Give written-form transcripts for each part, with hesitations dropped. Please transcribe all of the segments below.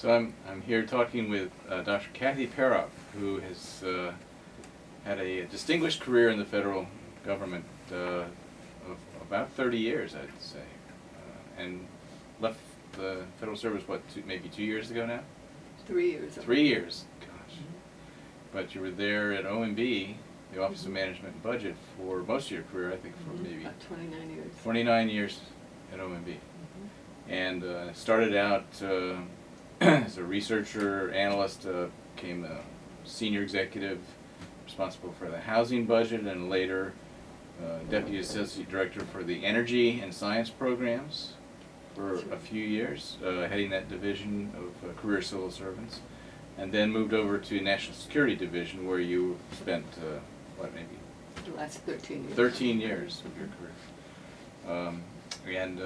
So I'm here talking with Dr. Kathleen Peroff, who has had a distinguished career in the federal government of about 30 years, I'd say, and left the federal service, what, maybe 2 years ago now? 3 years. 3 years, gosh. But you were there at OMB, the Office of Management and Budget, for most of your career, I think, for maybe about 29 years. 29 years at OMB. And started out as a researcher, analyst, became a senior executive responsible for the housing budget, and later Deputy Associate Director for the Energy and Science programs for a few years, heading that division of career civil servants, and then moved over to National Security Division, where you spent, what, maybe? The last 13 years. 13 years of your career. And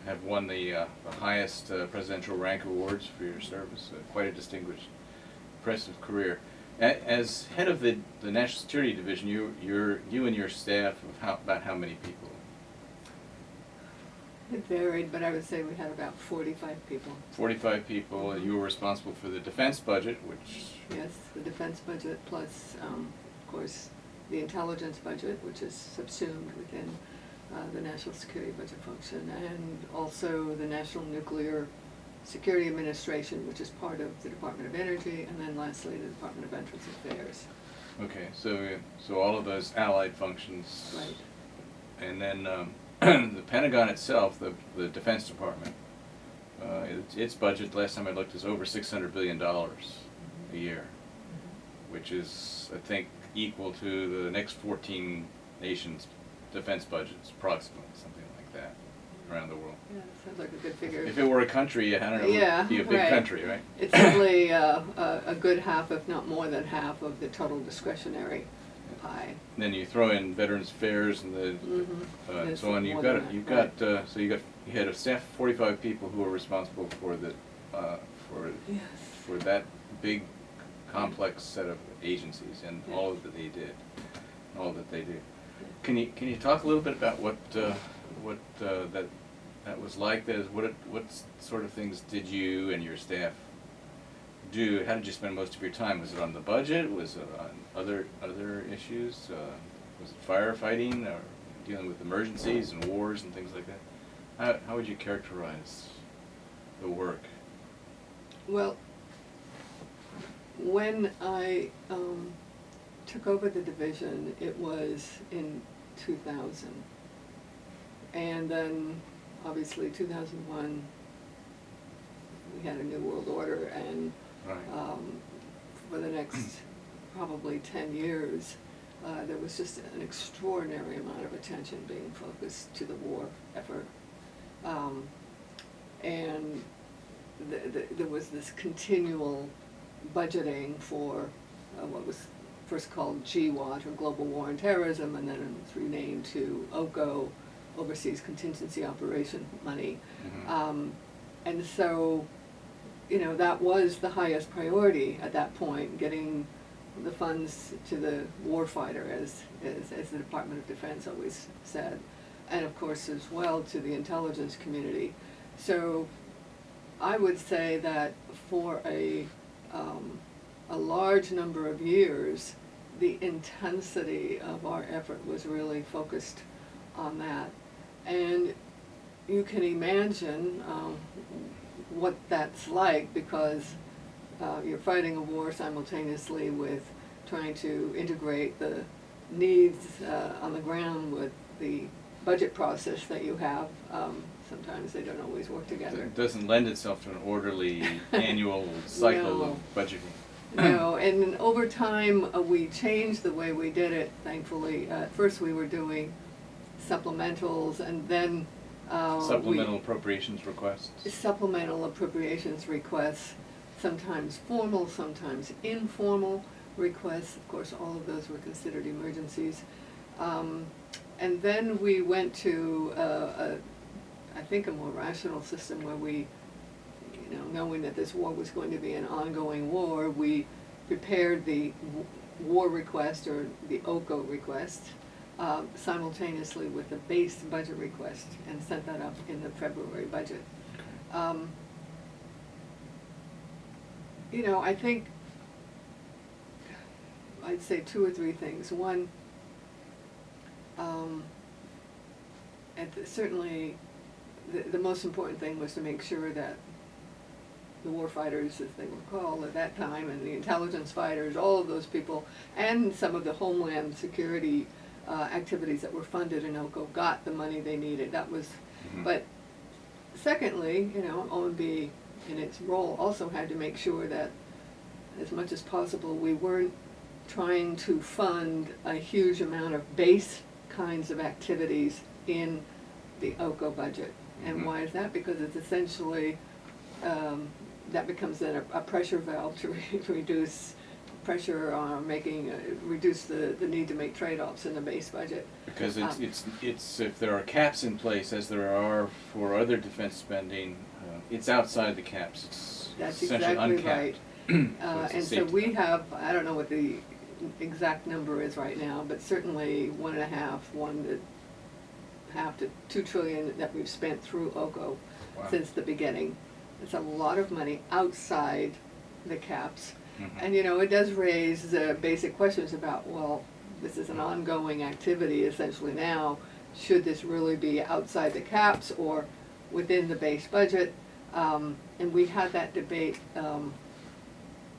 have won the highest presidential rank awards for your service. Quite a distinguished, impressive career. As head of the National Security Division, you and your staff of about how many people? It varied, but I would say we had about 45 people. 45 people, and you were responsible for the defense budget, which... Yes, the defense budget plus, of course, the intelligence budget, which is subsumed within the National Security Budget function, and also the National Nuclear Security Administration, which is part of the Department of Energy, and then lastly the Department of Veterans Affairs. Okay, so all of those allied functions. Right. And then the Pentagon itself, the Defense Department, its budget, last time I looked, is over $600 billion a year, which is, I think, equal to the next 14 nations' defense budgets, approximately, something like that, around the world. Yeah, sounds like a good figure. If it were a country, I don't know, yeah, it would be a big right. country, right? It's certainly a good half, if not more than half, of the total discretionary pie. And then you throw in Veterans Affairs and the so on. You had a staff of 45 people who were responsible for the Yes. for that big complex set of agencies and all that they did, Can you talk a little bit about what that was like? What sort of things did you and your staff do? How did you spend most of your time? Was it on the budget? Was it on other issues? Was it firefighting or dealing with emergencies and wars and things like that? How would you characterize the work? Well, when I took over the division, it was in 2000. And then, obviously, 2001, we had a new world order, and Right. for the next probably 10 years, there was just an extraordinary amount of attention being focused to the war effort. And there was this continual budgeting for what was first called GWAT, or Global War on Terrorism, and then it was renamed to OCO, Overseas Contingency Operation money. Mm-hmm. And so, that was the highest priority at that point, getting the funds to the warfighter, as the Department of Defense always said, and of course as well to the intelligence community. So I would say that for a large number of years, the intensity of our effort was really focused on that. And you can imagine what that's like, because you're fighting a war simultaneously with trying to integrate the needs on the ground with the budget process that you have. Sometimes they don't always work together. It doesn't lend itself to an orderly annual cycle of budgeting. No, and over time we changed the way we did it, thankfully. At first we were doing supplementals, and then Supplemental appropriations requests? Supplemental appropriations requests, sometimes formal, sometimes informal requests. Of course, all of those were considered emergencies. And then we went to, I think, a more rational system where we, knowing that this war was going to be an ongoing war, we prepared the war request, or the OCO request, simultaneously with the base budget request, and sent that up in the February budget. I think I'd say two or three things. One, certainly the most important thing was to make sure that the war fighters, as they were called at that time, and the intelligence fighters, all of those people, and some of the homeland security activities that were funded in OCO got the money they needed. That was, but secondly, OMB in its role also had to make sure that as much as possible we weren't trying to fund a huge amount of base kinds of activities in the OCO budget. And why is that? Because it's essentially, that becomes then a pressure valve to reduce pressure on reduce the need to make trade-offs in the base budget. Because it's if there are caps in place, as there are for other defense spending, it's outside the caps. It's That's essentially exactly uncapped. right. And so we have, I don't know what the exact number is right now, but certainly 1.5 to 2 trillion that we've spent through OCO since the beginning. It's a lot of money outside the caps. And it does raise basic questions about, well, this is an ongoing activity essentially now. Should this really be outside the caps or within the base budget? And we had that debate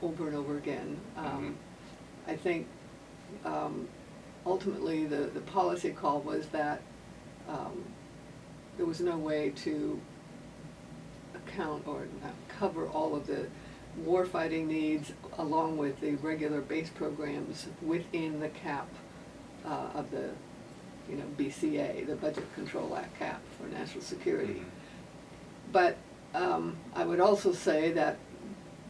over and over again. I think ultimately the policy call was that there was no way to account or cover all of the warfighting needs along with the regular base programs within the cap of the BCA, the Budget Control Act cap for national security. But I would also say that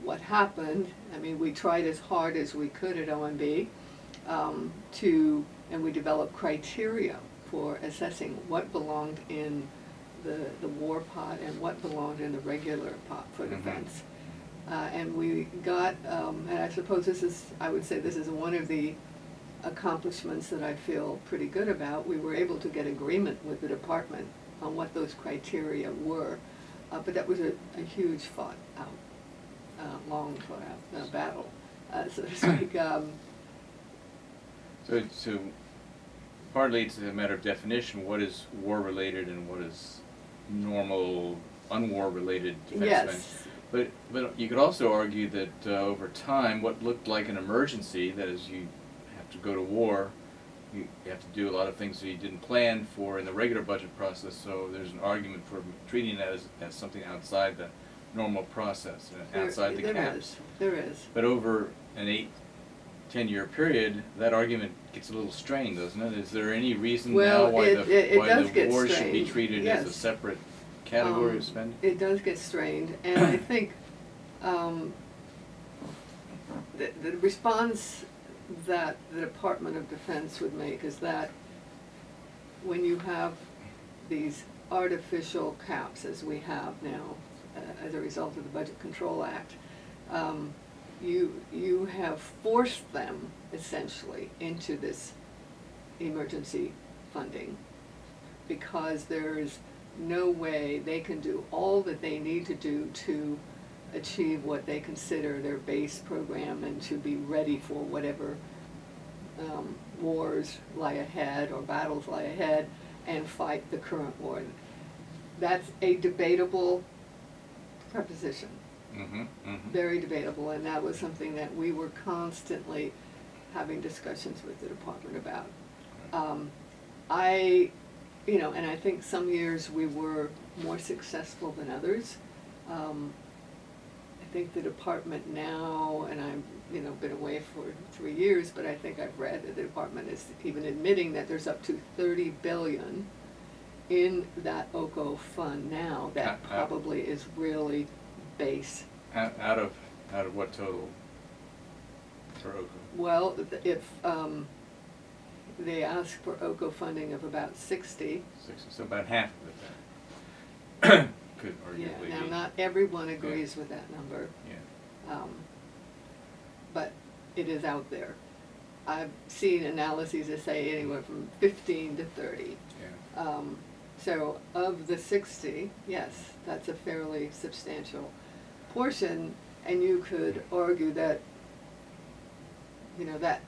what happened, we tried as hard as we could at OMB and we developed criteria for assessing what belonged in the war pot and what belonged in the regular pot for defense. And we got, and I suppose I would say this is one of the accomplishments that I feel pretty good about. We were able to get agreement with the department on what those criteria were, but that was a huge fought out, long fought out battle, so to speak. So partly it's a matter of definition. What is war-related and what is normal, unwar-related defense spending? But you could also argue that over time, what looked like an emergency, that is, you have to go to war, you have to do a lot of things that you didn't plan for in the regular budget process, so there's an argument for treating that as something outside the normal process, outside the caps. There is. But over an 8-10 year period, that argument gets a little strained, doesn't it? Is there any reason now why the war should be treated as a separate category of spending? It does get strained, and I think the response that the Department of Defense would make is that when you have these artificial caps, as we have now, as a result of the Budget Control Act, you have forced them essentially into this emergency funding because there's no way they can do all that they need to do to achieve what they consider their base program and to be ready for whatever wars lie ahead or battles lie ahead and fight the current war. That's a debatable proposition. Very debatable, and that was something that we were constantly having discussions with the department about. And I think some years we were more successful than others. I think the department now, and I've been away for 3 years, but I think I've read that the department is even admitting that there's up to $30 billion in that OCO fund now that probably is really base. Out of what total for OCO? Well, if they ask for OCO funding of about 60. So about half of it then. Could arguably now be. not everyone agrees with that number. But it is out there. I've seen analyses that say anywhere from 15 to 30. So of the 60, yes, that's a fairly substantial portion. And you could argue that,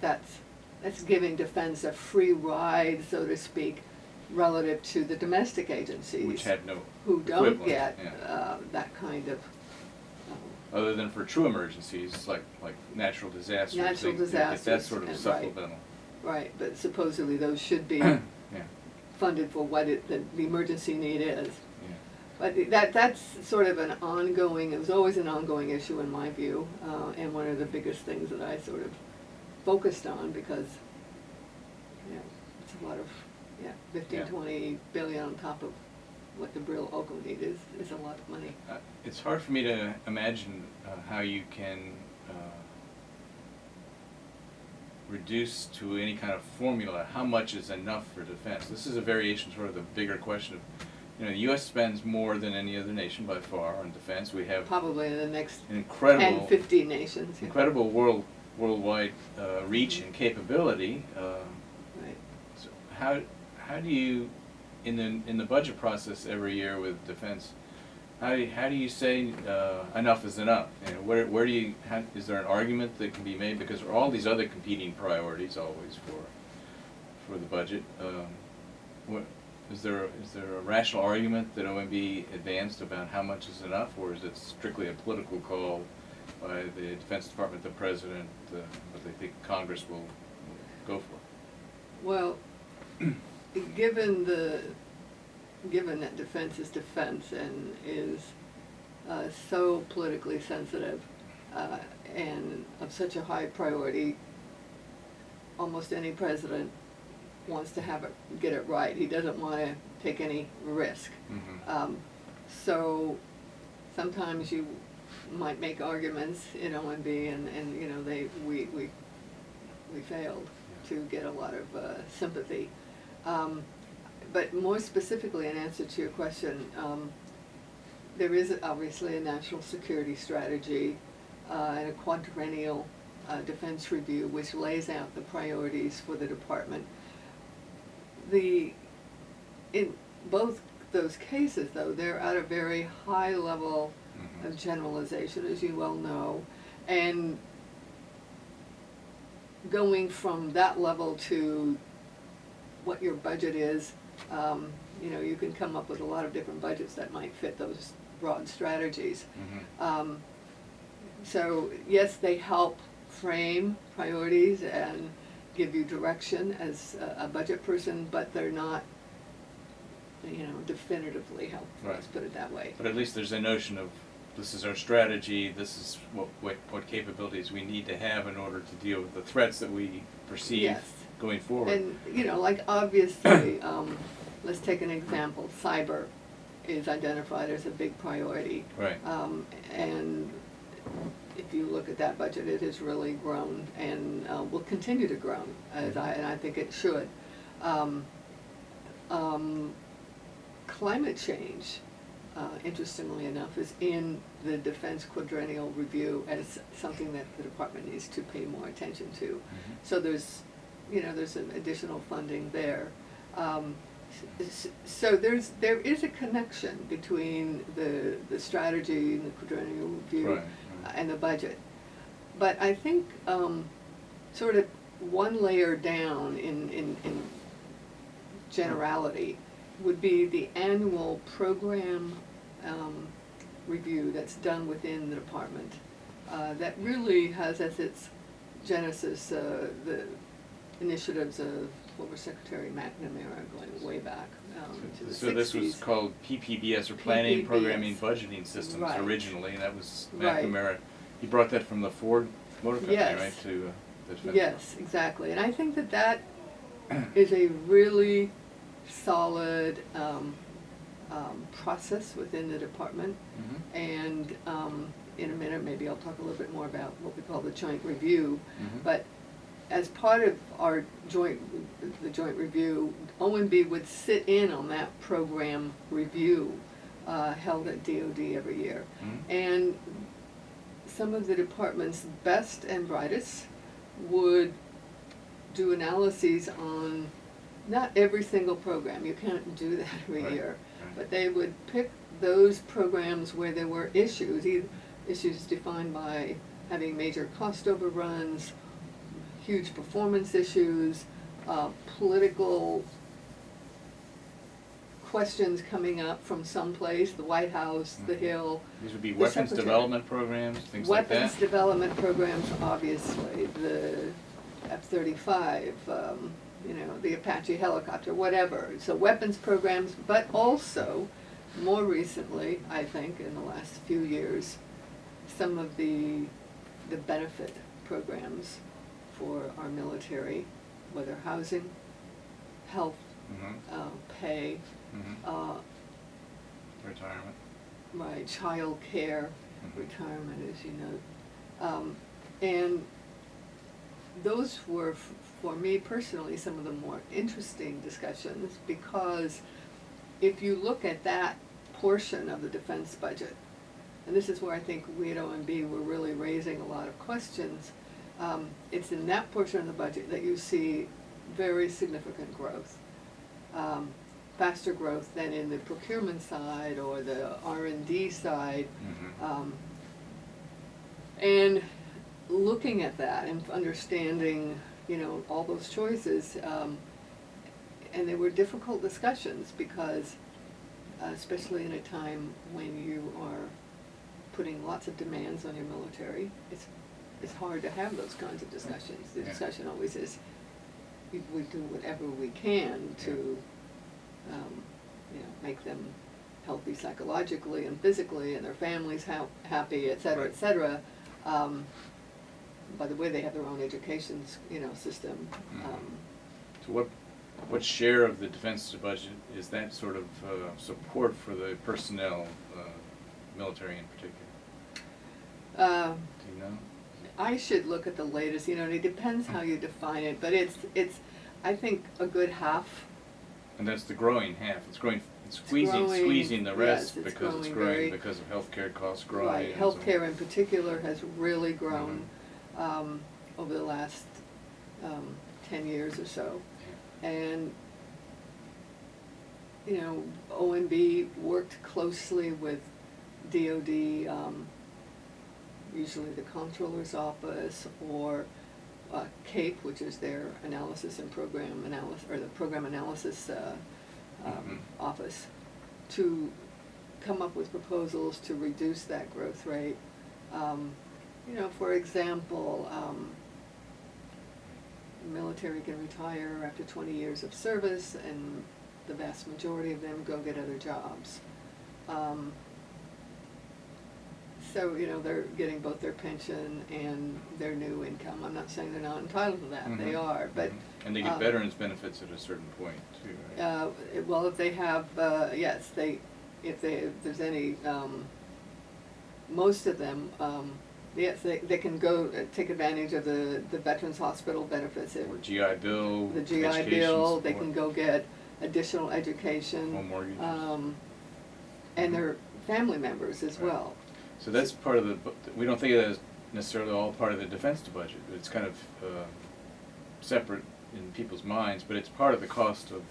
that's giving defense a free ride, so to speak, relative to the domestic agencies. Which had no who don't equivalent, get yeah. that kind of Other than for true emergencies, like natural disasters. Natural they get that disasters, sort of and right. supplemental. right, but supposedly those should be Yeah. funded for what the emergency need is. Yeah. But that's sort of it was always an ongoing issue in my view, and one of the biggest things that I sort of focused on because, it's a lot of, 15, Yeah. 20 billion on top of what the real Oakland need is a lot of money. It's hard for me to imagine how you can reduce to any kind of formula how much is enough for defense. This is a variation, sort of the bigger question of, the U.S. spends more than any other nation by far on defense. We have Probably in the next an incredible 10, 15 nations. Yeah. incredible worldwide reach and capability. Right. So how do you, in the budget process every year with defense, how do you say enough is enough? Where do you is there an argument that can be made, because there are all these other competing priorities always for the budget? Is there a rational argument that OMB advanced about how much is enough, or is it strictly a political call by the Defense Department, the President, what they think Congress will go for? Well, given that defense is defense and is so politically sensitive and of such a high priority, almost any president wants to get it right. He doesn't want to take any risk. Mm-hmm. So sometimes you might make arguments in OMB, and we failed to get a lot of sympathy. But more specifically, in answer to your question, there is obviously a national security strategy and a quadrennial defense review which lays out the priorities for the department. In both those cases, though, they're at a very high level of generalization, as you well know, and going from that level to what your budget is, you can come up with a lot of different budgets that might fit those broad strategies. Mm-hmm. So yes, they help frame priorities and give you direction as a budget person, but they're not, definitively helpful. Right. Let's put it that way. But at least there's a notion of, this is our strategy, this is what capabilities we need to have in order to deal with the threats that we perceive Yes. going forward. And, obviously, let's take an example. Cyber is identified as a big priority. Right. And if you look at that budget, it has really grown and will continue to grow, and I think it should. Climate change, interestingly enough, is in the Defense Quadrennial Review as something that the department needs to pay more attention to. Mm-hmm. So there's some additional funding there. So there is a connection between the strategy and the Quadrennial Review. Right. And the budget. But I think sort of one layer down in generality would be the annual program review that's done within the department. That really has as its genesis the initiatives of former Secretary McNamara going way back to the 60s. So this was called PPBS, or Planning, PPBS. Programming, Budgeting Systems, Right. originally, and that was Right. McNamara. He brought that from the Ford Motor Company, Yes. right, to the defense. Yes, exactly. And I think that is a really solid process within the department. Mm-hmm. And in a minute, maybe I'll talk a little bit more about what we call the joint review. Mhm. But as part of our joint review, OMB would sit in on that program review held at DOD every year. Mhm. And some of the department's best and brightest would do analyses on not every single program. You can't do that every Right, year. right. But they would pick those programs where there were issues, issues defined by having major cost overruns, huge performance issues, political questions coming up from someplace, the White House, the Hill. These would be the weapons Secretary. development programs, things like that? Weapons development programs, obviously, the F-35, the Apache helicopter, whatever. So weapons programs, but also, more recently, I think, in the last few years, some of the benefit programs for our military, whether housing, health, pay, Retirement. right, child care, retirement, as you know. And those were, for me personally, some of the more interesting discussions, because if you look at that portion of the defense budget, and this is where I think we at OMB were really raising a lot of questions, it's in that portion of the budget that you see very significant growth. Faster growth than in the procurement side or the R&D side. And looking at that and understanding, all those choices, and they were difficult discussions because, especially in a time when you are putting lots of demands on your military, it's hard to have those kinds of discussions. The discussion always is, we do whatever we can to make them healthy psychologically and physically, and their families happy, et cetera, et cetera. By the way, they have their own education, system. So what share of the defense budget is that sort of support for the personnel, military in particular? Do you know? I should look at the latest. It depends how you define it, but it's I think a good half. And that's the growing half. It's growing. It's growing, squeezing the rest yes, because it's growing because of healthcare costs growing. Right, healthcare in particular has really grown over the last 10 years or so, and OMB worked closely with DoD, usually the Comptroller's Office, or CAPE, which is their analysis and program analysis, or the program analysis office, to come up with proposals to reduce that growth rate. For example, military can retire after 20 years of service, and the vast majority of them go get other jobs. So, they're getting both their pension and their new income. I'm not saying they're not entitled to that, they are, but... And they get veterans benefits at a certain point, too, right? Well, if they have, yes, if there's any, most of them, yes, they can go take advantage of the Veterans Hospital benefits. Or GI Bill, the GI education Bill, support. they can go get additional education. Home mortgages. And their family members as well. So that's part of the, we don't think of that as necessarily all part of the defense budget, but it's kind of separate in people's minds, but it's part of the cost of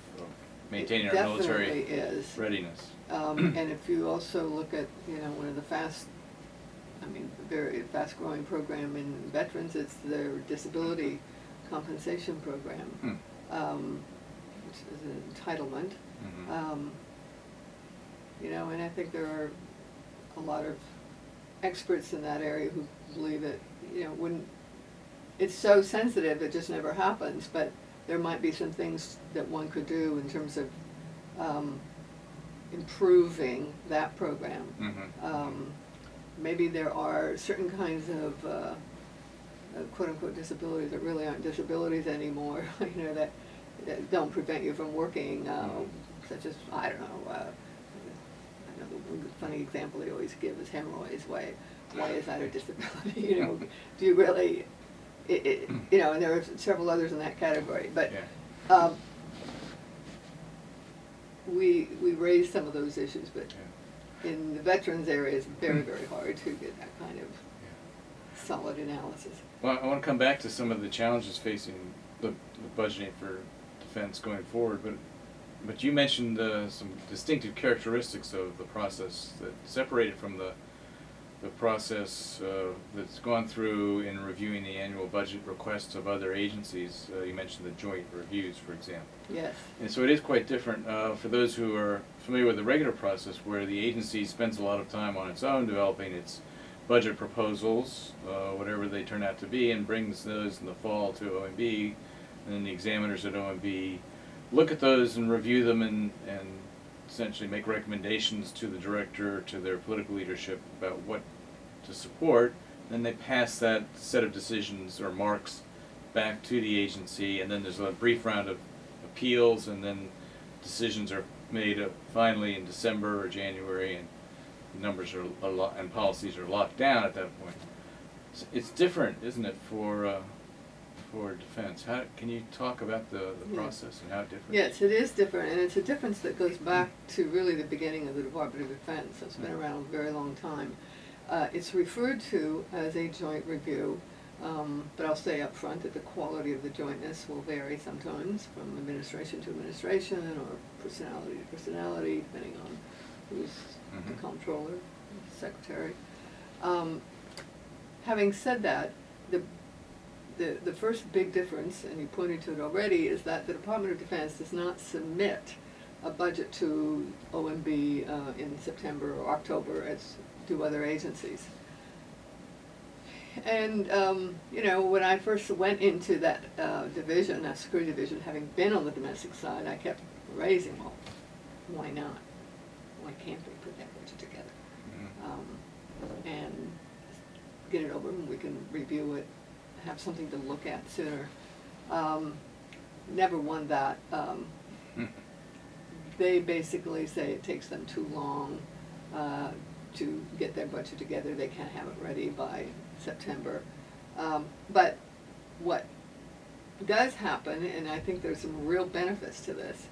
maintaining our military readiness. And if you also look at, one of the very fast-growing program in veterans, it's their disability compensation program, which is an entitlement. And I think there are a lot of experts in that area who believe that, it's so sensitive it just never happens, but there might be some things that one could do in terms of improving that program. Maybe there are certain kinds of quote-unquote disabilities that really aren't disabilities anymore, that don't prevent you from working, such as, I don't know, the funny example they always give is hemorrhoids. Why is that a disability? Do you really, and there are several others in that category. But we raised some of those issues, but in the veterans area, it's very, very hard to get that kind of solid analysis. Well, I want to come back to some of the challenges facing the budgeting for defense going forward, but you mentioned some distinctive characteristics of the process that separated from the the process that's gone through in reviewing the annual budget requests of other agencies. You mentioned the joint reviews, for example. Yes. And so it is quite different for those who are familiar with the regular process, where the agency spends a lot of time on its own developing its budget proposals, whatever they turn out to be, and brings those in the fall to OMB, and then the examiners at OMB look at those and review them and essentially make recommendations to the director, to their political leadership about what to support. Then they pass that set of decisions or marks back to the agency, and then there's a brief round of appeals, and then decisions are made finally in December or January, and numbers are and policies are locked down at that point. It's different, isn't it, for defense? How can you talk about the process and how different? Yes, it is different, and it's a difference that goes back to really the beginning of the Department of Defense. It's been around a very long time. It's referred to as a joint review, but I'll say up front that the quality of the jointness will vary sometimes from administration to administration or personality to personality, depending on who's the comptroller, the secretary. Having said that, the first big difference, and you pointed to it already, is that the Department of Defense does not submit a budget to OMB in September or October as do other agencies. And you know, when I first went into that division, that security division, having been on the domestic side, I kept raising, well, why not? Why can't we put that budget together? And get it over, and we can review it, have something to look at sooner. Never won that. They basically say it takes them too long to get their budget together. They can't have it ready by September. But what does happen, and I think there's some real benefits to this,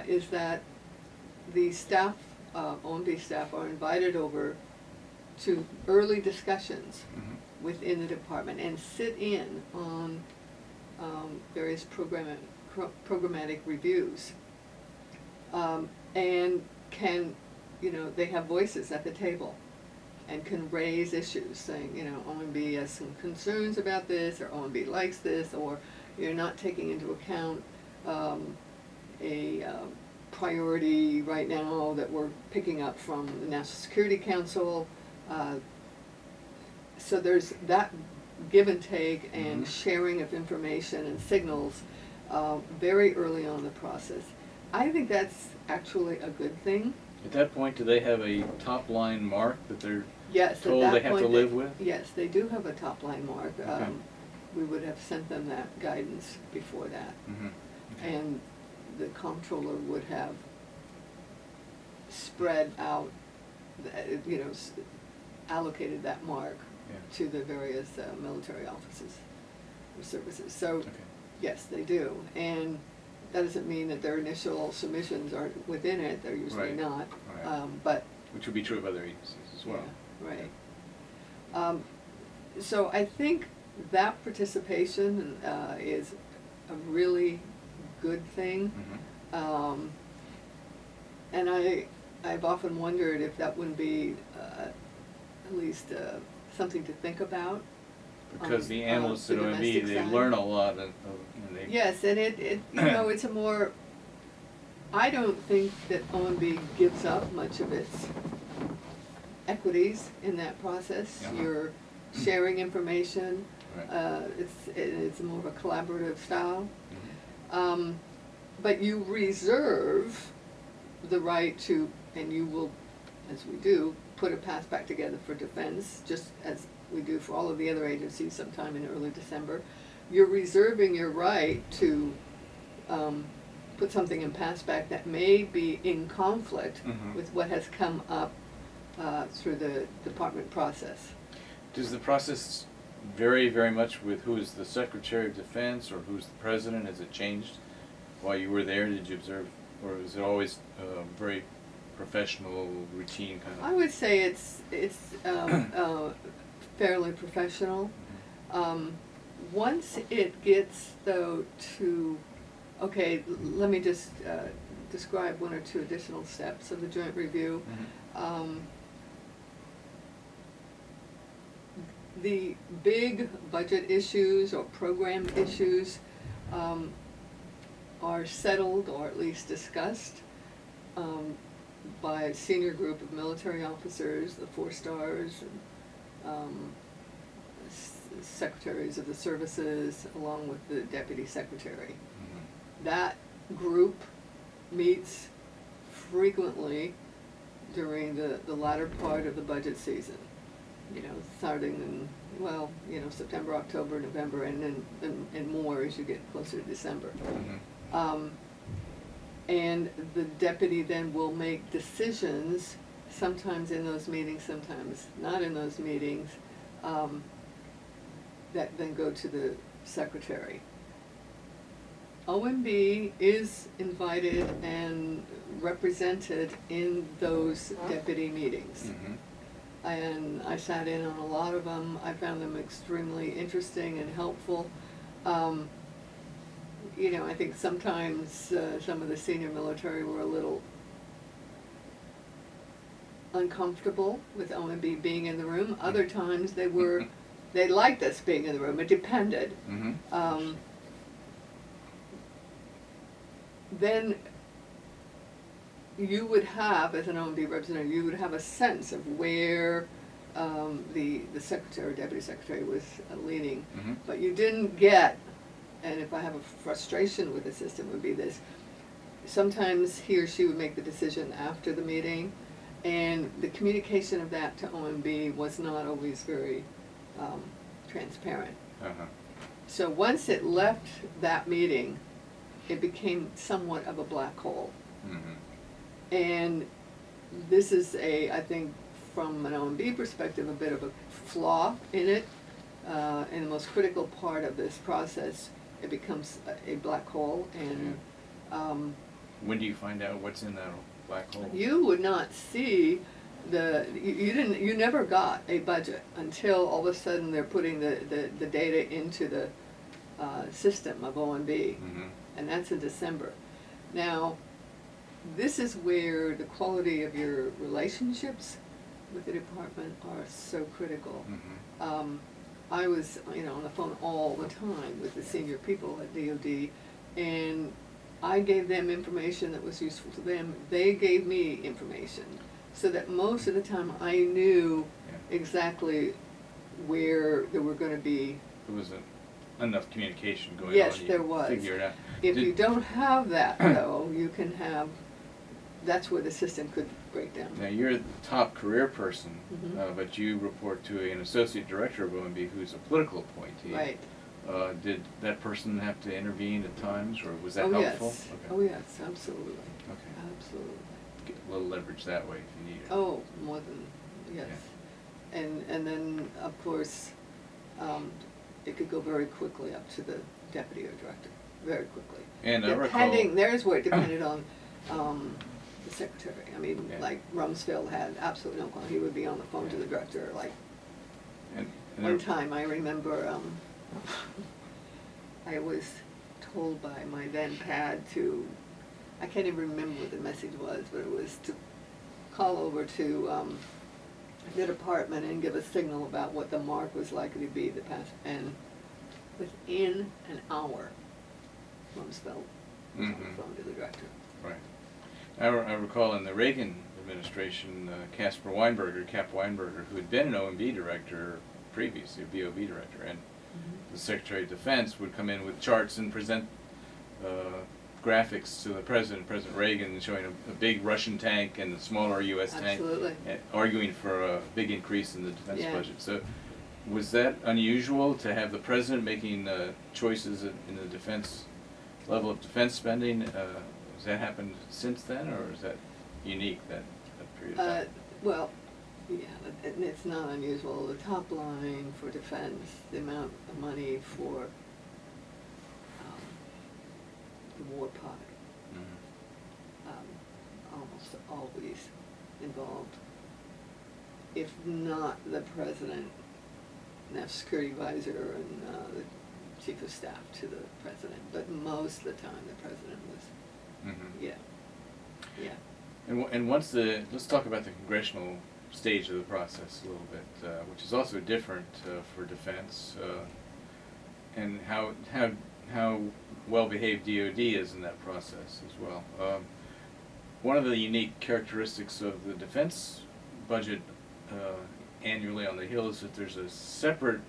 is that the staff, OMB staff, are invited over to early discussions within the department and sit in on various programmatic reviews, and can, you know, they have voices at the table and can raise issues saying, you know, OMB has some concerns about this, or OMB likes this, or you're not taking into account a priority right now that we're picking up from the National Security Council. So there's that give and take and sharing of information and signals very early on in the process. I think that's actually a good thing. At that point, do they have a top line mark that they're Yes, told at that they have point to live with? Yes, they do have a top line mark. Okay. We would have sent them that guidance before that. Okay. And the comptroller would have spread out, you know, allocated that mark to the various military offices or services. So, Okay. yes, they do. And that doesn't mean that their initial submissions aren't within it. They're usually Right. not. Right. But Which would be true of other agencies as well. yeah, right. So I think that participation is a really good thing. And I've often wondered if that wouldn't be at least something to think about. Because the analysts the at OMB, domestic they side. learn a lot, and they Yes, and it you know, it's a more, I don't think that OMB gives up much of its equities in that process. Yeah. You're sharing information. Right. It's more of a collaborative style. But you reserve the right to, and you will, as we do, put a pass back together for defense, just as we do for all of the other agencies sometime in early December. You're reserving your right to put something in pass back that may be in conflict with what has come up through the department process. Does the process vary very much with who is the Secretary of Defense or who's the President? Has it changed while you were there? Did you observe, or is it always very professional, routine kind of? I would say it's fairly professional. Once it gets though to, okay, let me just describe one or two additional steps of the joint review. The big budget issues or program issues are settled or at least discussed by a senior group of military officers, the 4 stars, and secretaries of the services, along with the deputy secretary. Mhm. That group meets frequently during the latter part of the budget season, starting in, September, October, November, and then and more as you get closer to December. Mhm. And the deputy then will make decisions, sometimes in those meetings, sometimes not in those meetings, that then go to the secretary. OMB is invited and represented in those deputy meetings. Mhm. And I sat in on a lot of them. I found them extremely interesting and helpful. I think sometimes some of the senior military were a little uncomfortable with OMB being in the room. Other times they liked us being in the room. It depended. Mhm. Then you would have, as an OMB representative, you would have a sense of where the secretary, deputy secretary was leaning. Mhm. But you didn't get, and if I have a frustration with the system, would be this: sometimes he or she would make the decision after the meeting, and the communication of that to OMB was not always very transparent. Uh-huh. So once it left that meeting, it became somewhat of a black hole. Mhm. And this is I think, from an OMB perspective, a bit of a flaw in it. In the most critical part of this process, it becomes a black hole, and When do you find out what's in that black hole? you would not see you never got a budget until all of a sudden they're putting the data into the system of OMB. Mhm. And that's in December. Now, this is where the quality of your relationships with the department are so critical. Mhm. I was, on the phone all the time with the senior people at DOD, and I gave them information that was useful to them. They gave me information, so that most of the time I knew Yeah. exactly where there were going to be. There was enough communication going on. Yes, You there could was. Figure it out. If Did- you don't have that, though, you can have, that's where the system could break down. Now, you're the top career person, Mhm. but you report to an associate director of OMB who's a political appointee. Right. Did that person have to intervene at times, or was that Oh, helpful? yes. Okay. Oh, yes, absolutely. Okay. Absolutely. Get a little leverage that way if you need it. Oh, more than, yes. And then, of course, it could go very quickly up to the deputy or director, very quickly. And I recall. Depending, there's where it depended on the secretary. I mean, Yeah. like Rumsfeld had absolutely no clue. He would be on the phone to the director, like, And one time, I remember, I was told by my then pad to, I can't even remember what the message was, but it was to call over to the department and give a signal about what the mark was likely to be the past, and within an hour, Rumsfeld was on Mhm. the phone to the director. Right. I recall in the Reagan administration, Cap Weinberger, who had been an OMB director previously, a BOB director, and the Secretary of Defense would come in with charts and present graphics to the President Reagan, showing a big Russian tank and a smaller U.S. tank, Absolutely. arguing for a big increase in the defense Yeah. budget. So, was that unusual to have the President making choices in the defense level of defense spending? Has that happened since then, or is that unique, that period of time? Well, yeah, it's not unusual. The top line for defense, the amount of money for the war pot, Mhm. almost always involved, if not the president, national security advisor, and the chief of staff to the president, but most of the time the president was, Mhm. yeah. And once let's talk about the congressional stage of the process a little bit, which is also different for defense, and how well behaved DoD is in that process as well. One of the unique characteristics of the defense budget annually on the Hill is that there's a separate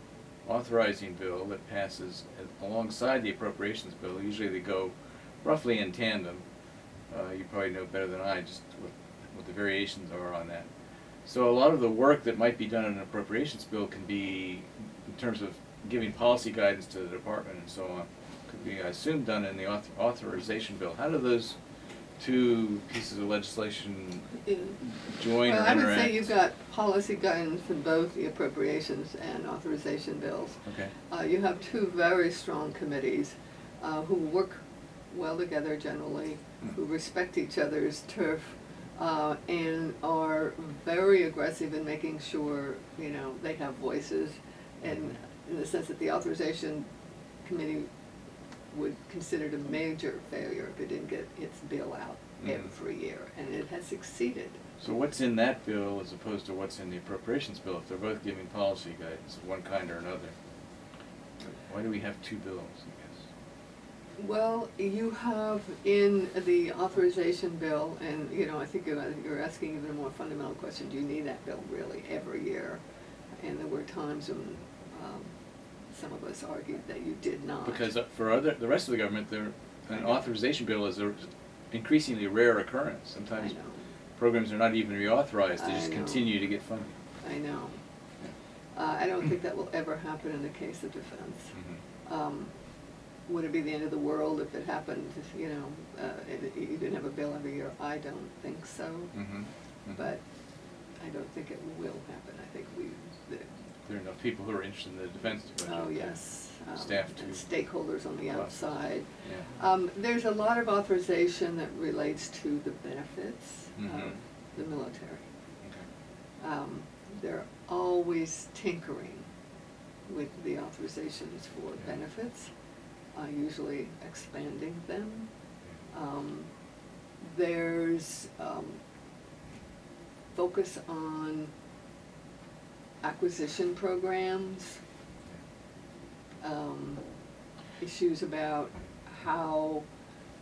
authorizing bill that passes alongside the appropriations bill. Usually they go roughly in tandem. You probably know better than I just what the variations are on that. So a lot of the work that might be done in an appropriations bill can be, in terms of giving policy guidance to the department and so on, could be, I assume, done in the authorization bill. How do those two pieces of legislation join or Well, I interact? would say you've got policy guidance in both the appropriations and authorization bills. Okay. You have two very strong committees who work well together generally, who respect each other's turf, and are very aggressive in making sure, you know, they have voices, and in the sense that the authorization committee would consider it a major failure if it didn't get its bill out every year, and it has succeeded. So what's in that bill as opposed to what's in the appropriations bill, if they're both giving policy guidance of one kind or another? Why do we have two bills, I guess? Well, you have in the authorization bill, and, you know, I think you're asking even a more fundamental question, do you need that bill really every year? And there were times when some of us argued that you did not. Because for the rest of the government, an authorization bill is an increasingly rare occurrence. Sometimes I know. programs are not even reauthorized, they I just know. continue to get funding. I know. Yeah. I don't think that will ever happen in the case of defense. Mhm. Would it be the end of the world if it happened, you know, you didn't have a bill every year? I don't think so. Mhm. Mhm. But I don't think it will happen. I think There are enough people who are interested in the defense budget. oh yes. Staff too. And stakeholders on the outside. Yeah. There's a lot of authorization that relates to the benefits Mhm. of the military. Okay. They're always tinkering with the authorizations for Yeah. benefits, usually expanding them. There's focus on acquisition programs, issues about how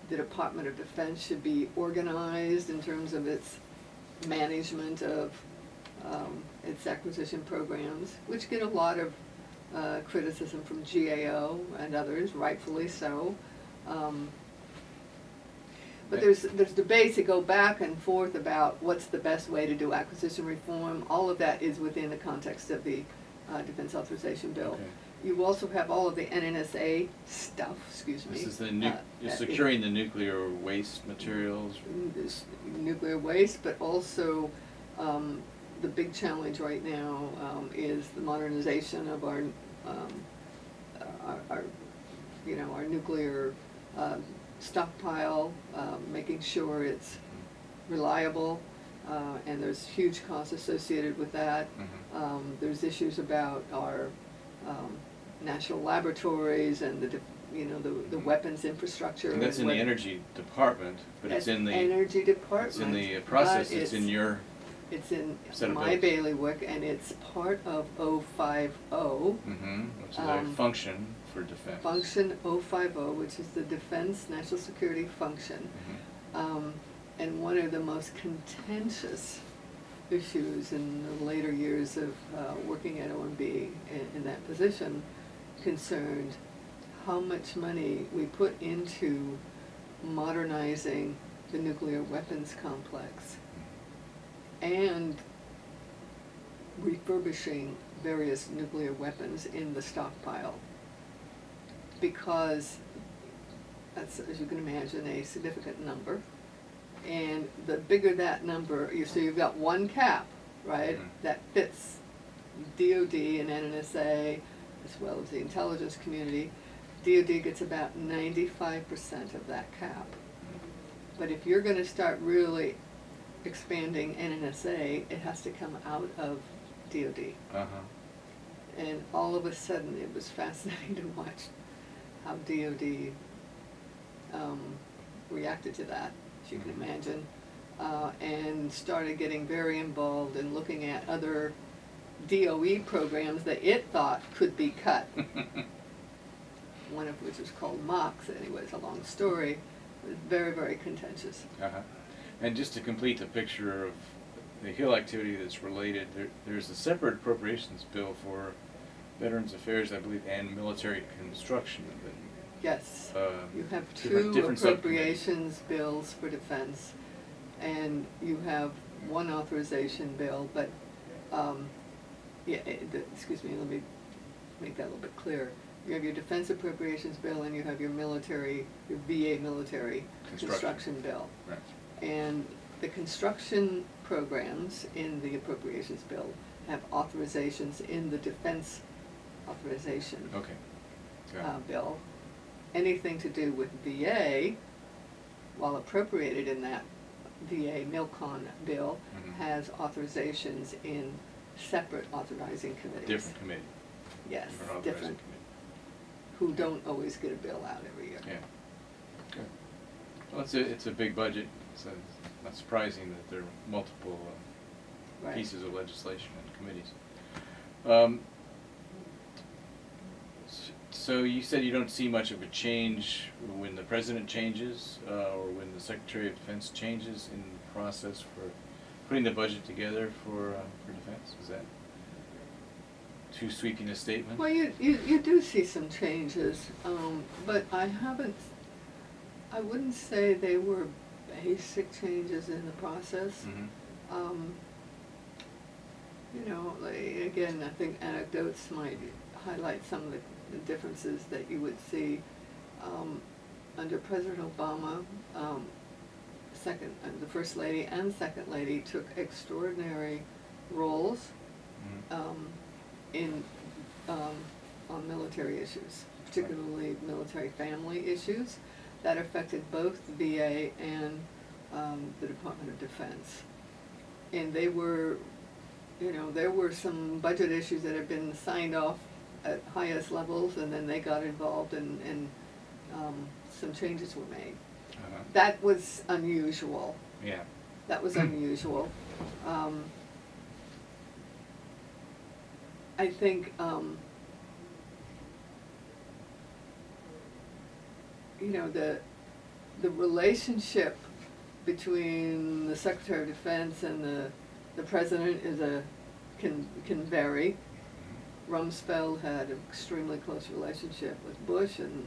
the Department of Defense should be organized in terms of its management of its acquisition programs, which get a lot of criticism from GAO and others, rightfully so. But there's debates that go back and forth about what's the best way to do acquisition reform. All of that is within the context of the Defense Authorization Bill. Okay. You also have all of the NNSA stuff, excuse me. This is you're securing the nuclear waste materials. This nuclear waste, but also the big challenge right now is the modernization of our nuclear stockpile, making sure it's reliable, and there's huge costs associated with that. Mhm. There's issues about our national laboratories and the weapons infrastructure. And that's in the Energy Department, but it's in the Energy Department. It's in the process. but It's in your It's in set of my bills. bailiwick, and it's part of 050. Which is a function for defense. Function 050, which is the Defense National Security Function. Mhm. And one of the most contentious issues in the later years of working at OMB in that position concerned how much money we put into modernizing the nuclear weapons complex and refurbishing various nuclear weapons in the stockpile. Because that's, as you can imagine, a significant number. And the bigger that number, so you've got one cap, right, Mhm. that fits DoD and NNSA, as well as the intelligence community. DoD gets about 95% of that cap. But if you're gonna start really expanding NNSA, it has to come out of DoD. Uh-huh. And all of a sudden, it was fascinating to watch how DoD reacted to that, as you can imagine. and started getting very involved in looking at other DOE programs that it thought could be cut. One of which was called MOX, anyway, it's a long story. It was very, very contentious. Uh-huh. And just to complete the picture of the Hill activity that's related, there's a separate appropriations bill for Veterans Affairs, I believe, and military construction. Yes, you have different two subcommittees. appropriations bills for defense, and you have one authorization bill, but, excuse me, let me make that a little bit clearer. You have your defense appropriations bill and you have your military, your VA military construction bill. Right. And the construction programs in the appropriations bill have authorizations in the defense authorization Okay. bill. Anything to do with VA, while appropriated in that VA MILCON bill, Mhm. has authorizations in separate authorizing committees. Different committee. Yes, Authorizing different, committee. who don't always get a bill out every year. Yeah. Good. Well, it's a big budget, so it's not surprising that there are multiple Right. pieces of legislation and committees. So you said you don't see much of a change when the president changes, or when the Secretary of Defense changes in the process for putting the budget together for defense? Is that too sweeping a statement? Well, you do see some changes, but I wouldn't say they were basic changes in the process. Mm-hmm. You know, like, again, I think anecdotes might highlight some of the differences that you would see. Under President Obama, the First Lady and Second Lady took extraordinary roles Mm-hmm. on military issues, particularly military family issues that affected both the VA and the Department of Defense. And they were, you know, there were some budget issues that had been signed off at highest levels, and then they got involved and some changes were made. Uh-huh. That was unusual. Yeah. That was unusual. I think, you know, the relationship between the Secretary of Defense and the President can vary. Rumsfeld had an extremely close relationship with Bush and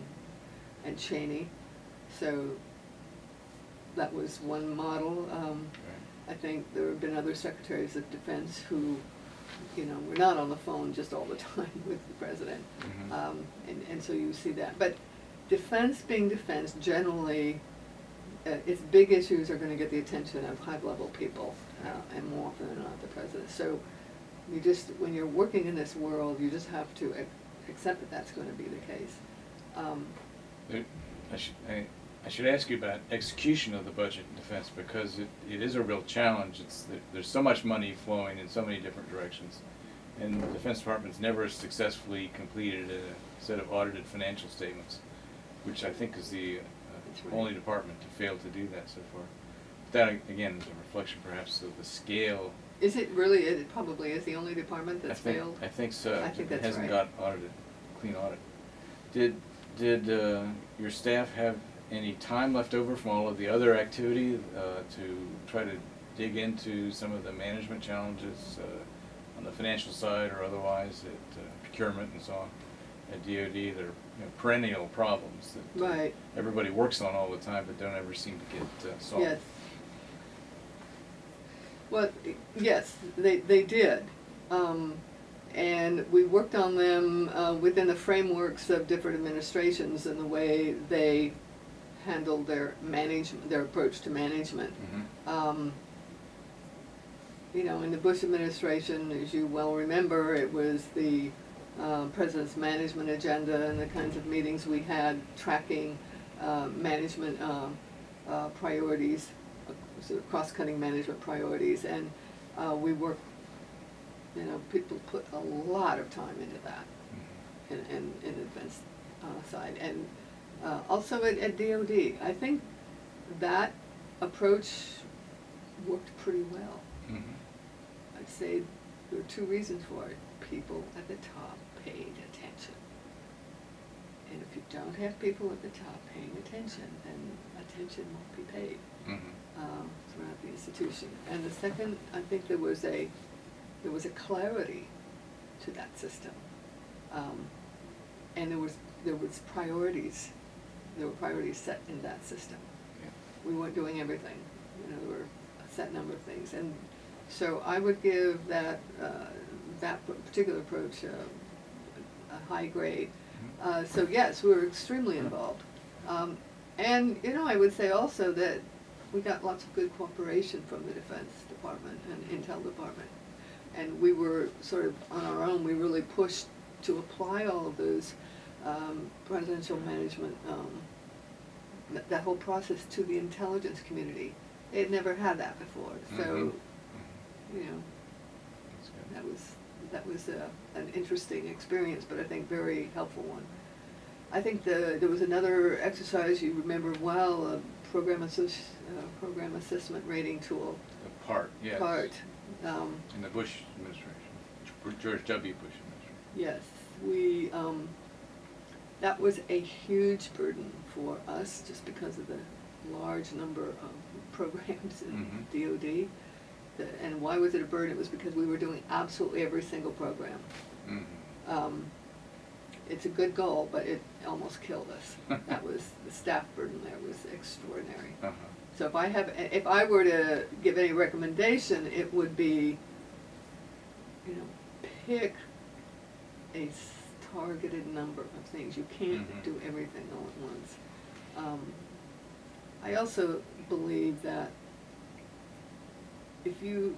Cheney, so that was one model. I think there have been other Secretaries of Defense who, you know, were not on the phone just all the time with the President. Mm-hmm. And so you see that. But defense being defense, generally, its big issues are going to get the attention of high-level people, and more often than not the President. So you just, when you're working in this world, you just have to accept that that's going to be the case. I should ask you about execution of the budget in defense, because it is a real challenge. There's so much money flowing in so many different directions, and the Defense Department's never successfully completed a set of audited financial statements, which I think is the That's right. only department to fail to do that so far. That, again, is a reflection perhaps of the scale. Is it really, it probably is the only department that's failed? I think so. I think that's It hasn't right. got audited, clean audit. Did your staff have any time left over from all of the other activity to try to dig into some of the management challenges on the financial side or otherwise at procurement and so on at DoD? They're perennial problems that Right. everybody works on all the time but don't ever seem to get solved. Yes. Well, yes, they did. And we worked on them within the frameworks of different administrations and the way they handled their approach to management. Mm-hmm. You know, in the Bush administration, as you well remember, it was the President's management agenda and the kinds of meetings we had tracking management priorities, sort of cross-cutting management priorities, and we worked, you know, people put a lot of time into that in the defense side. And also at DoD, I think that approach worked pretty well. Mhm. I'd say there are two reasons for it. People at the top paid attention. And if you don't have people at the top paying attention, then attention won't be paid Mhm. throughout the institution. And the second, I think there was a clarity to that system. And there was priorities. There were priorities set in that system. Yeah. We weren't doing everything. There were a set number of things. And so I would give that particular approach a high grade. So yes, we were extremely involved. And I would say also that we got lots of good cooperation from the Defense Department and Intel Department. And we were sort of on our own. We really pushed to apply all of those presidential management, that whole process to the intelligence community. They had never had that before. So, That's good. that was an interesting experience, but I think very helpful one. I think there was another exercise you remember well, a program assessment rating tool. The PART, yes. PART. In the Bush administration, George W. Bush administration. Yes, that was a huge burden for us just because of the large number of programs in DoD. And why was it a burden? It was because we were doing absolutely every single program. Mhm. It's a good goal, but it almost killed us. That was, the staff burden there was extraordinary. Uh-huh. So if I were to give any recommendation, it would be, pick a targeted number of things. You can't do everything all at once. I also believe that if you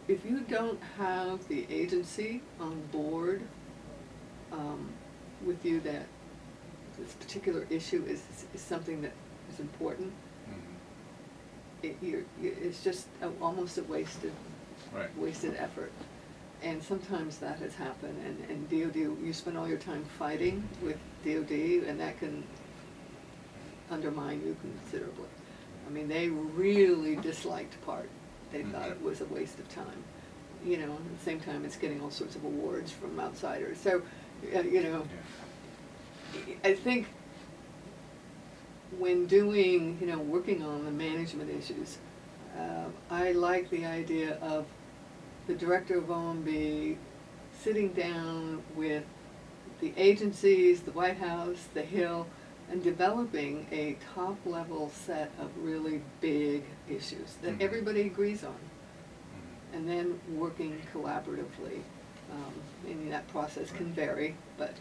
don't have the agency on board with you that this particular issue is something that is important, it's just almost a wasted effort. And sometimes that has happened, and DoD, you spend all your time fighting with DoD, and that can undermine you considerably. I mean, they really disliked PART. They thought it was a waste of time. At the same time, it's getting all sorts of awards from outsiders. So, I think when doing, working on the management issues, I like the idea of the director of OMB sitting down with the agencies, the White House, the Hill, and developing a top-level set of really big issues that everybody agrees on, and then working collaboratively. That process can vary, but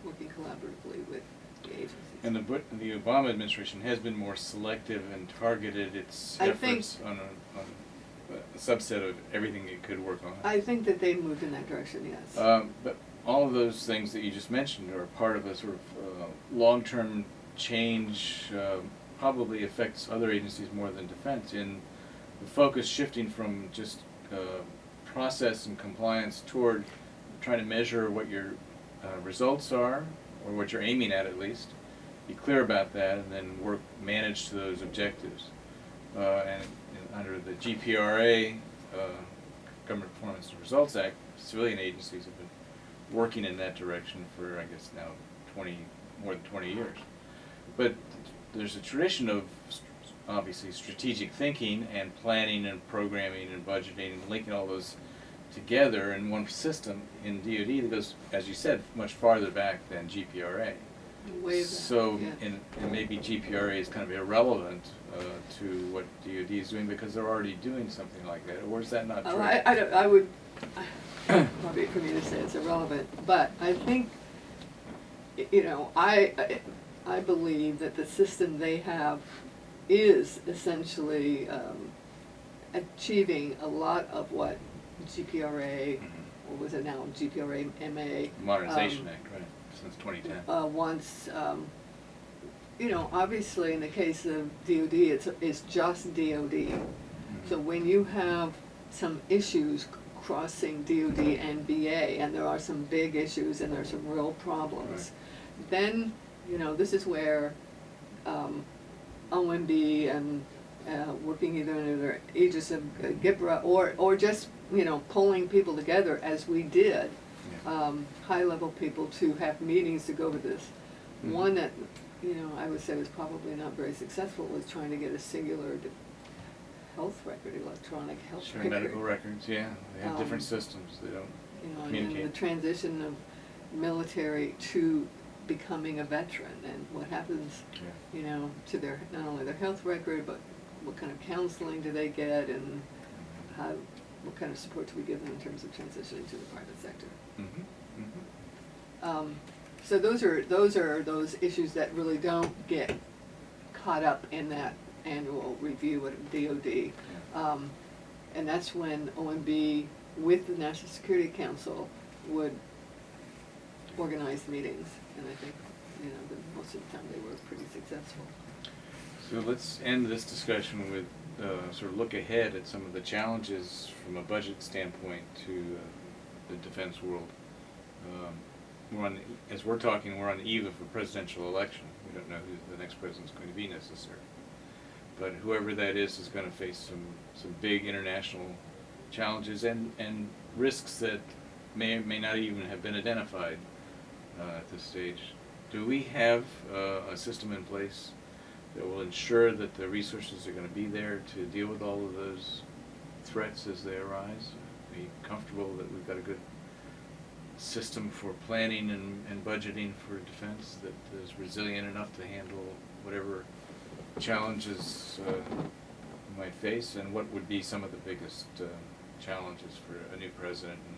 working collaboratively with the agencies. And the Obama administration has been more selective and targeted its efforts on a subset of everything it could work on. I think that they moved in that direction, yes. But all of those things that you just mentioned are part of a sort of long-term change, probably affects other agencies more than defense, in the focus shifting from just process and compliance toward trying to measure what your results are, or what you're aiming at least, be clear about that, and then manage to those objectives. And under the GPRA, Government Performance and Results Act, civilian agencies have been working in that direction for, I guess, now more than 20 years. But there's a tradition of obviously strategic thinking and planning and programming and budgeting and linking all those together in one system in DoD that goes, as you said, much farther back than GPRA. Way back, So, yeah. and maybe GPRA is kind of irrelevant to what DoD is doing because they're already doing something like that, or is that not true? I would, probably for me to say it's irrelevant, but I think, I believe that the system they have is essentially achieving a lot of what GPRA, or was it now GPRA MA? Modernization Act, right, since 2010. Once, obviously in the case of DoD, it's just DoD. So when you have some issues crossing DoD and BA, and there are some big issues and there's some real problems, then, this is where OMB and working either under the aegis of GIPRA or just, pulling people together as we did, high-level people to have meetings to go over this. Mhm. One that, I would say was probably not very successful was trying to get a singular health record, electronic health Sure, record. medical records, yeah, they have different systems, they don't And then communicate. the transition of military to becoming a veteran and what happens, Yeah. to their, not only their health record, but what kind of counseling do they get and what kind of support do we give them in terms of transitioning to the private sector. Mm-hmm. Mm-hmm. So those are those issues that really don't get caught up in that annual review at DOD. And that's when OMB with the National Security Council would organize meetings, and I think, that most of the time they were pretty successful. So let's end this discussion with sort of look ahead at some of the challenges from a budget standpoint to the defense world. As we're talking, we're on the eve of a presidential election. We don't know who the next president's going to be necessarily. But whoever that is going to face some big international challenges and risks that may not even have been identified at this stage. Do we have a system in place that will ensure that the resources are going to be there to deal with all of those threats as they arise? Be comfortable that we've got a good system for planning and budgeting for defense that is resilient enough to handle whatever challenges we might face, and what would be some of the biggest challenges for a new president and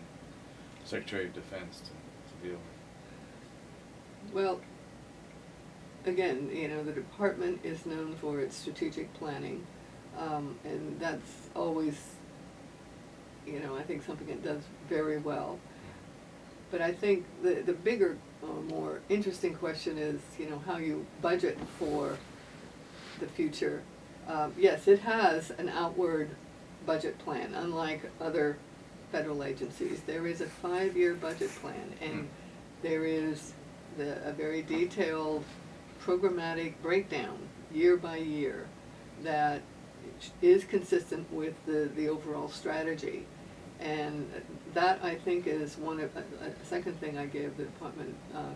Secretary of Defense to deal with? Well, again, the department is known for its strategic planning, and that's always, I think something it does very well. But I think the bigger, more interesting question is, how you budget for the future. Yes, it has an outward budget plan, unlike other federal agencies. There is a 5-year budget plan, and there is a very detailed programmatic breakdown year by year that is consistent with the overall strategy. And that, I think, is one of a second thing I give the department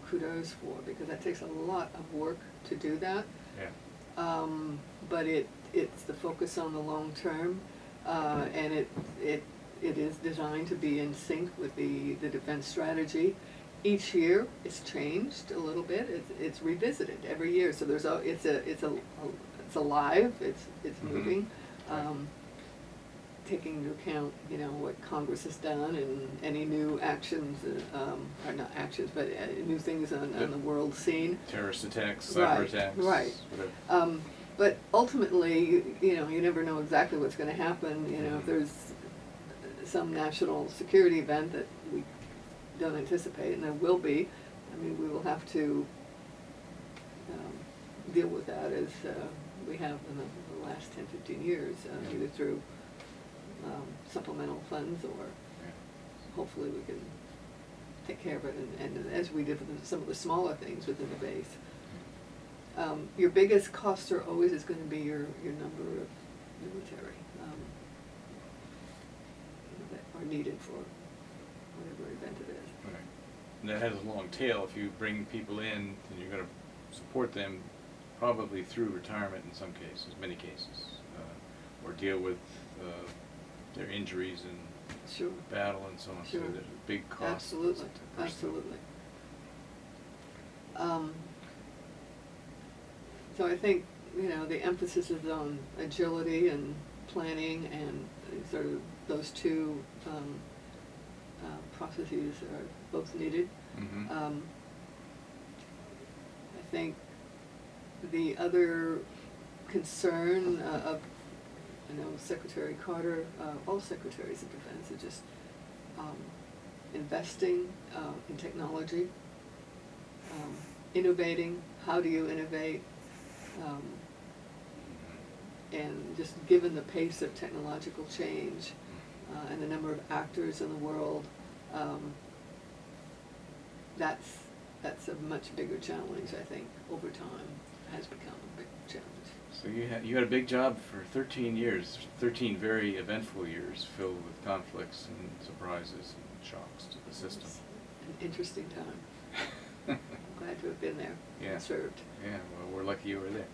kudos for, because that takes a lot of work to do that. Yeah. But it's the focus on the long term, and it is designed to be in sync with the defense strategy. Each year it's changed a little bit. It's revisited every year. So it's alive. It's moving. Taking into account, what Congress has done and any new actions, or not actions, but new things on the world scene. Terrorist attacks, cyber attacks. Right. Whatever. But ultimately, you never know exactly what's going to happen. If there's some national security event that we don't anticipate, and there will be, we will have to deal with that as we have in the last 10, 15 years, either through supplemental funds, or hopefully we can take care of it, and as we did with some of the smaller things within the base. Your biggest cost always is going to be your number of military that are needed for whatever event it is. Right. And that has a long tail. If you bring people in, then you're going to support them probably through retirement in some cases, many cases, or deal with their injuries and Sure. battle and so on. Sure. So there's a big cost. Absolutely, to absolutely. So I think, the emphasis is on agility and planning, and sort of those two processes are both needed. Mm-hmm. I think the other concern of, Secretary Carter, all secretaries of defense, are just investing in technology, innovating. How do you innovate? And just given the pace of technological change and the number of actors in the world, that's a much bigger challenge, I think, over time. has become a big challenge. So you had a big job for 13 years, 13 very eventful years filled with conflicts and surprises and shocks to the system. An interesting time. I'm glad to have been there Yeah. and served. Yeah, well, we're lucky you were there.